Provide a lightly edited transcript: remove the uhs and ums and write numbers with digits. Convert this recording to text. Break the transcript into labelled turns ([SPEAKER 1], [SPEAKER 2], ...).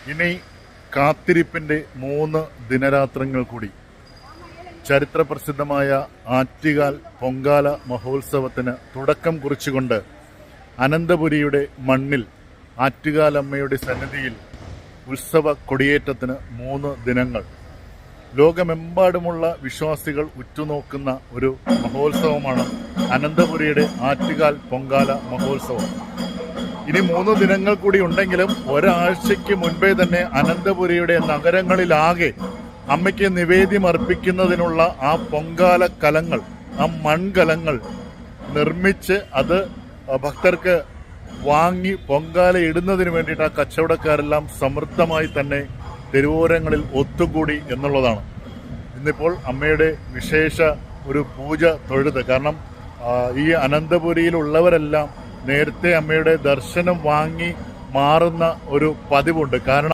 [SPEAKER 1] ഇനി കാത്തിരിപ്പിൻ്റെ 3 ദിനരാത്രങ്ങൾ കൂടി. ചരിത്രപ്രസിദ്ധമായ ആറ്റുകാൽ പൊങ്കാല മഹോത്സവത്തിന് തുടക്കം കുറിച്ചുകൊണ്ട് അനന്തപുരിയുടെ മണ്ണിൽ ആറ്റുകാലമ്മയുടെ സന്നിധിയിൽ ഉത്സവ കൊടിയേറ്റത്തിന് 3 ദിനങ്ങൾ. ലോകമെമ്പാടുമുള്ള വിശ്വാസികൾ ഉറ്റുനോക്കുന്ന ഒരു മഹോത്സവമാണ് അനന്തപുരിയുടെ ആറ്റുകാൽ പൊങ്കാല മഹോത്സവം. ഇനി 3 ദിനങ്ങൾ കൂടി ഉണ്ടെങ്കിലും ഒരാഴ്ചയ്ക്ക് മുൻപേ തന്നെ അനന്തപുരിയുടെ നഗരങ്ങളിലാകെ അമ്മയ്ക്ക് നിവേദ്യം അർപ്പിക്കുന്നതിനുള്ള ആ പൊങ്കാല കലങ്ങൾ, ആ മൺകലങ്ങൾ നിർമ്മിച്ച് അത് ഭക്തർക്ക് വാങ്ങി പൊങ്കാല ഇടുന്നതിന് വേണ്ടിയിട്ട് ആ കച്ചവടക്കാരെല്ലാം സമൃദ്ധമായി തന്നെ തെരുവോരങ്ങളിൽ ഒത്തുകൂടി എന്നുള്ളതാണ്. ഇന്നിപ്പോൾ അമ്മയുടെ വിശേഷ ഒരു പൂജ തൊഴുത്, കാരണം ഈ അനന്തപുരിയിലുള്ളവരെല്ലാം നേരത്തെ അമ്മയുടെ ദർശനം വാങ്ങി മാറുന്ന ഒരു പതിവുണ്ട്. കാരണം